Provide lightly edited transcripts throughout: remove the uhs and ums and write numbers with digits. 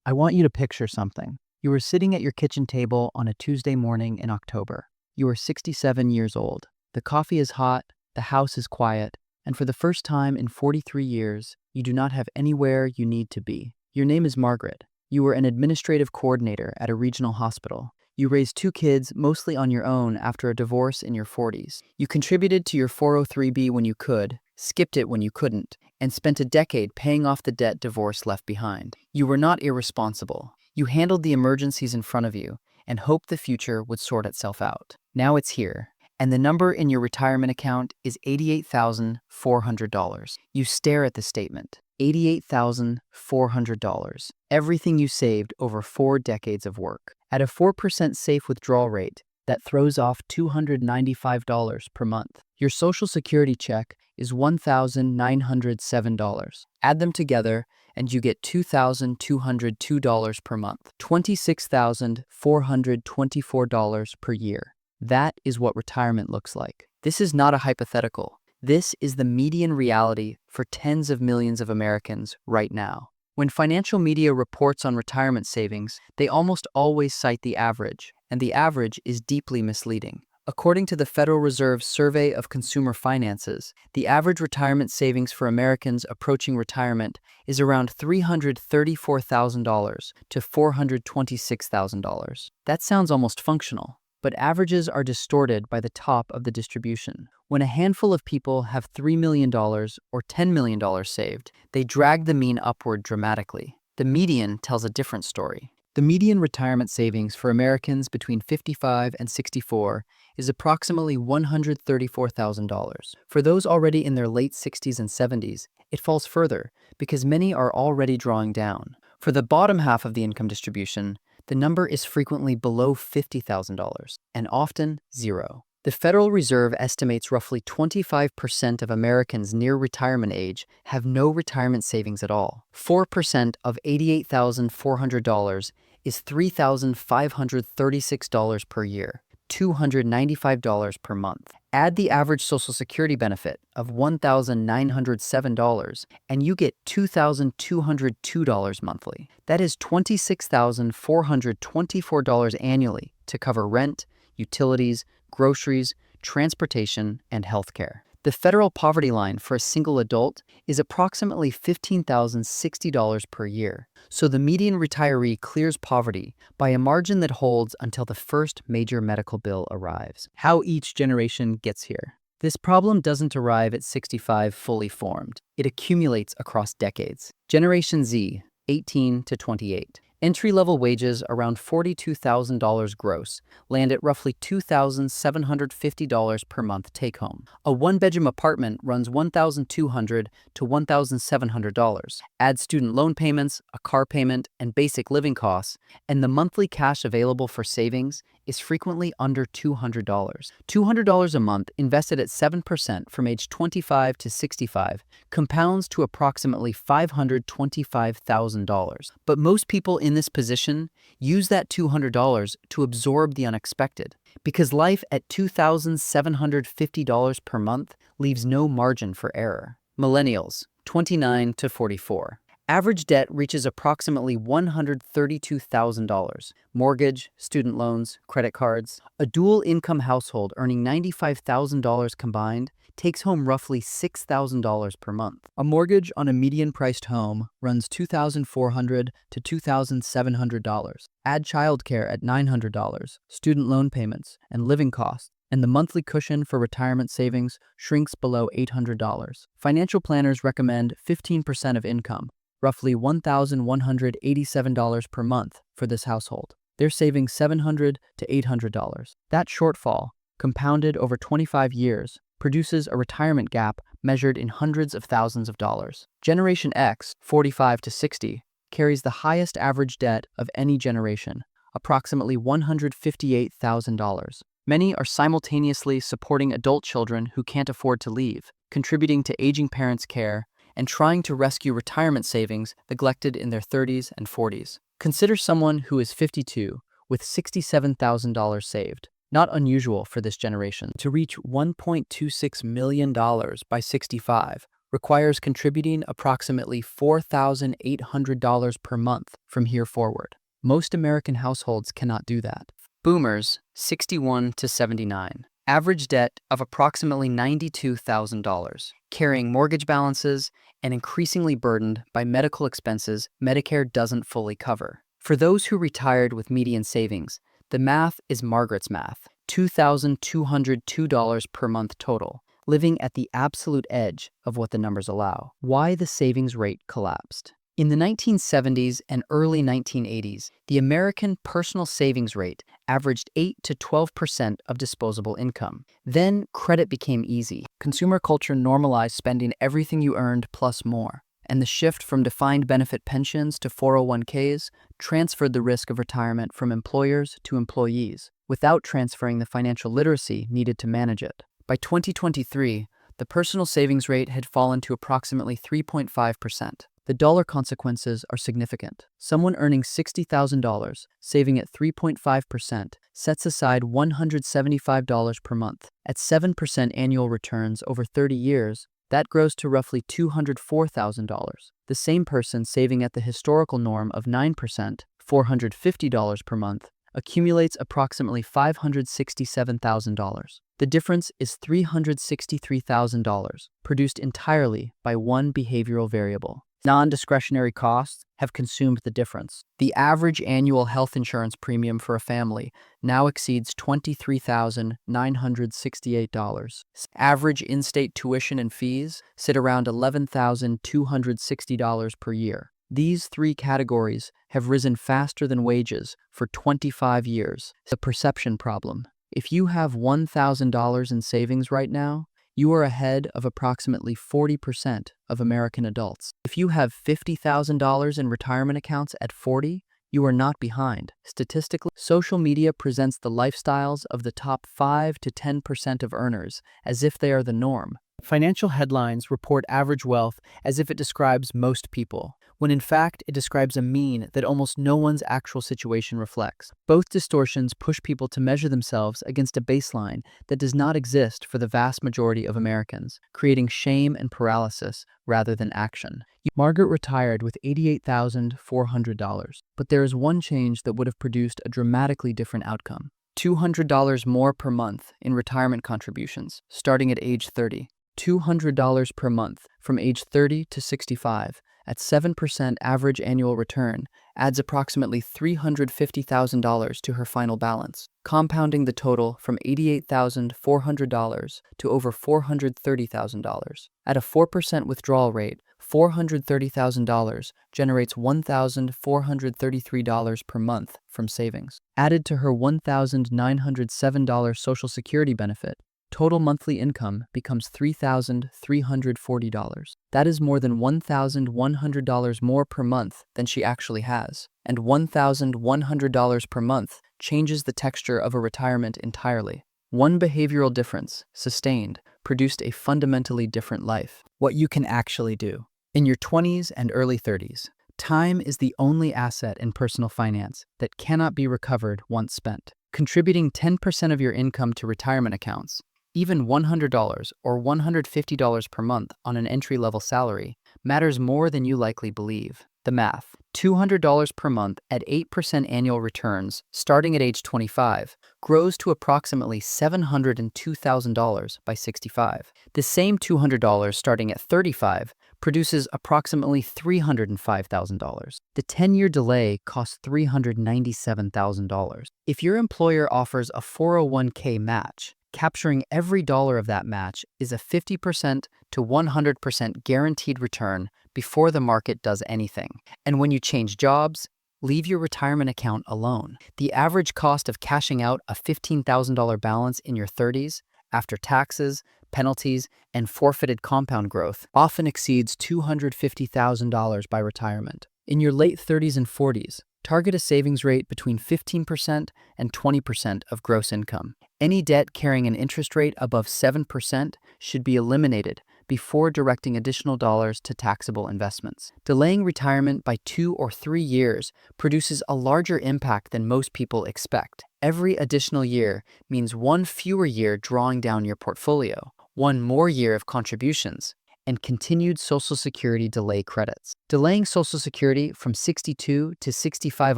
I want you to picture something. You were sitting at your kitchen table on a Tuesday morning in October. You are 67 years old. The coffee is hot, the house is quiet, and for the first time in 43 years, you do not have anywhere you need to be. Your name is Margaret. You were an administrative coordinator at a regional hospital. You raised two kids mostly on your own after a divorce in your 40s. You contributed to your 403b when you could, skipped it when you couldn't, and spent a decade paying off the debt divorce left behind. You were not irresponsible. You handled the emergencies in front of you and hoped the future would sort itself out. Now it's here, and the number in your retirement account is $88,400. You stare at the statement. $88,400. Everything you saved over 4 decades of work. At a 4% safe withdrawal rate, that throws off $295 per month. Your Social Security check is $1,907. Add them together, and you get $2,202 per month, $26,424 per year. That is what retirement looks like. This is not a hypothetical. This is the median reality for tens of millions of Americans right now. When financial media reports on retirement savings, they almost always cite the average, and the average is deeply misleading. According to the Federal Reserve's Survey of Consumer Finances, the average retirement savings for Americans approaching retirement is around $334,000 to $426,000. That sounds almost functional, but averages are distorted by the top of the distribution. When a handful of people have $3 million or $10 million saved, they drag the mean upward dramatically. The median tells a different story. The median retirement savings for Americans between 55 and 64 is approximately $134,000. For those already in their late 60s and 70s, it falls further because many are already drawing down. For the bottom half of the income distribution, the number is frequently below $50,000 and often zero. The Federal Reserve estimates roughly 25% of Americans near retirement age have no retirement savings at all. 4% of $88,400 is $3,536 per year, $295 per month. Add the average Social Security benefit of $1,907, and you get $2,202 monthly. That is $26,424 annually to cover rent, utilities, groceries, transportation, and healthcare. The federal poverty line for a single adult is approximately $15,060 per year, so the median retiree clears poverty by a margin that holds until the first major medical bill arrives. How each generation gets here. This problem doesn't arrive at 65 fully formed. It accumulates across decades. Generation Z, 18 to 28. Entry-level wages around $42,000 gross land at roughly $2,750 per month take-home. A one-bedroom apartment runs $1,200 to $1,700. Add student loan payments, a car payment, and basic living costs, and the monthly cash available for savings is frequently under $200. $200 a month invested at 7% from age 25 to 65 compounds to approximately $525,000. But most people in this position use that $200 to absorb the unexpected, because life at $2,750 per month leaves no margin for error. Millennials, 29 to 44. Average debt reaches approximately $132,000. Mortgage, student loans, credit cards. A dual-income household earning $95,000 combined takes home roughly $6,000 per month. A mortgage on a median-priced home runs $2,400 to $2,700. Add childcare at $900, student loan payments, and living costs, and the monthly cushion for retirement savings shrinks below $800. Financial planners recommend 15% of income, roughly $1,187 per month for this household. They're saving $700 to $800. That shortfall, compounded over 25 years, produces a retirement gap measured in hundreds of thousands of dollars. Generation X, 45 to 60, carries the highest average debt of any generation, approximately $158,000. Many are simultaneously supporting adult children who can't afford to leave, contributing to aging parents' care, and trying to rescue retirement savings neglected in their 30s and 40s. Consider someone who is 52 with $67,000 saved. Not unusual for this generation to reach $1.26 million by 65, requires contributing approximately $4,800 per month from here forward. Most American households cannot do that. Boomers, 61 to 79. Average debt of approximately $92,000, carrying mortgage balances and increasingly burdened by medical expenses Medicare doesn't fully cover. For those who retired with median savings, the math is Margaret's math, $2,202 per month total, living at the absolute edge of what the numbers allow. Why the savings rate collapsed. In the 1970s and early 1980s, the American personal savings rate averaged 8 to 12% of disposable income. Then credit became easy. Consumer culture normalized spending everything you earned plus more. And the shift from defined benefit pensions to 401ks transferred the risk of retirement from employers to employees, without transferring the financial literacy needed to manage it. By 2023, the personal savings rate had fallen to approximately 3.5%. The dollar consequences are significant. Someone earning $60,000, saving at 3.5%, sets aside $175 per month. At 7% annual returns over 30 years, that grows to roughly $204,000. The same person saving at the historical norm of 9%, $450 per month, accumulates approximately $567,000. The difference is $363,000, produced entirely by one behavioral variable. Non-discretionary costs have consumed the difference. The average annual health insurance premium for a family now exceeds $23,968. Average in-state tuition and fees sit around $11,260 per year. These three categories have risen faster than wages for 25 years. The perception problem. If you have $1,000 in savings right now, you are ahead of approximately 40% of American adults. If you have $50,000 in retirement accounts at 40, you are not behind. Statistically, social media presents the lifestyles of the top 5 to 10% of earners as if they are the norm. Financial headlines report average wealth as if it describes most people, when in fact it describes a mean that almost no one's actual situation reflects. Both distortions push people to measure themselves against a baseline that does not exist for the vast majority of Americans, creating shame and paralysis rather than action. Margaret retired with $88,400, but there is one change that would have produced a dramatically different outcome. $200 more per month in retirement contributions, starting at age 30. $200 per month from age 30 to 65 at 7% average annual return adds approximately $350,000 to her final balance, compounding the total from $88,400 to over $430,000. At a 4% withdrawal rate, $430,000 generates $1,433 per month from savings. Added to her $1,907 Social Security benefit, total monthly income becomes $3,340. That is more than $1,100 more per month than she actually has. And $1,100 per month changes the texture of a retirement entirely. One behavioral difference, sustained, produced a fundamentally different life. What you can actually do. In your 20s and early 30s, time is the only asset in personal finance that cannot be recovered once spent. Contributing 10% of your income to retirement accounts, even $100 or $150 per month on an entry-level salary, matters more than you likely believe. The math. $200 per month at 8% annual returns, starting at age 25, grows to approximately $702,000 by 65. The same $200 starting at 35 produces approximately $305,000. The 10-year delay costs $397,000. If your employer offers a 401k match, capturing every dollar of that match is a 50% to 100% guaranteed return before the market does anything. And when you change jobs, leave your retirement account alone. The average cost of cashing out a $15,000 balance in your 30s, after taxes, penalties, and forfeited compound growth, often exceeds $250,000 by retirement. In your late 30s and 40s, target a savings rate between 15% and 20% of gross income. Any debt carrying an interest rate above 7% should be eliminated before directing additional dollars to taxable investments. Delaying retirement by 2 or 3 years produces a larger impact than most people expect. Every additional year means one fewer year drawing down your portfolio, one more year of contributions, and continued Social Security delay credits. Delaying Social Security from 62 to 65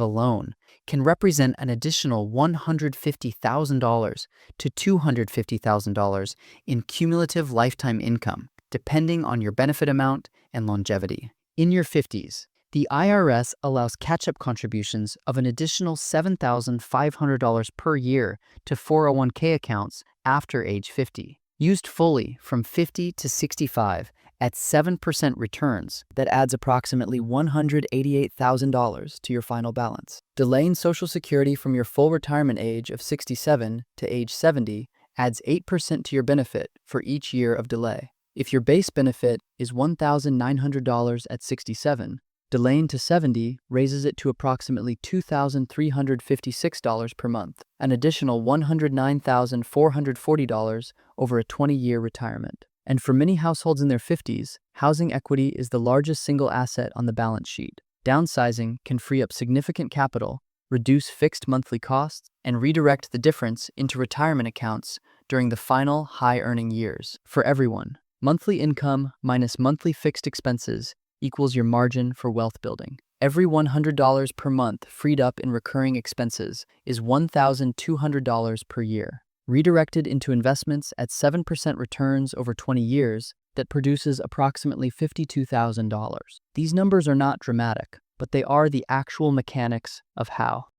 alone can represent an additional $150,000 to $250,000 in cumulative lifetime income, depending on your benefit amount and longevity. In your 50s, the IRS allows catch-up contributions of an additional $7,500 per year to 401k accounts after age 50. Used fully from 50 to 65 at 7% returns, that adds approximately $188,000 to your final balance. Delaying Social Security from your full retirement age of 67 to age 70 adds 8% to your benefit for each year of delay. If your base benefit is $1,900 at 67, delaying to 70 raises it to approximately $2,356 per month, an additional $109,440 over a 20-year retirement. And for many households in their 50s, housing equity is the largest single asset on the balance sheet. Downsizing can free up significant capital, reduce fixed monthly costs, and redirect the difference into retirement accounts during the final high-earning years. For everyone, monthly income minus monthly fixed expenses equals your margin for wealth building. Every $100 per month freed up in recurring expenses is $1,200 per year, redirected into investments at 7% returns over 20 years that produces approximately $52,000. These numbers are not dramatic, but they are the actual mechanics of how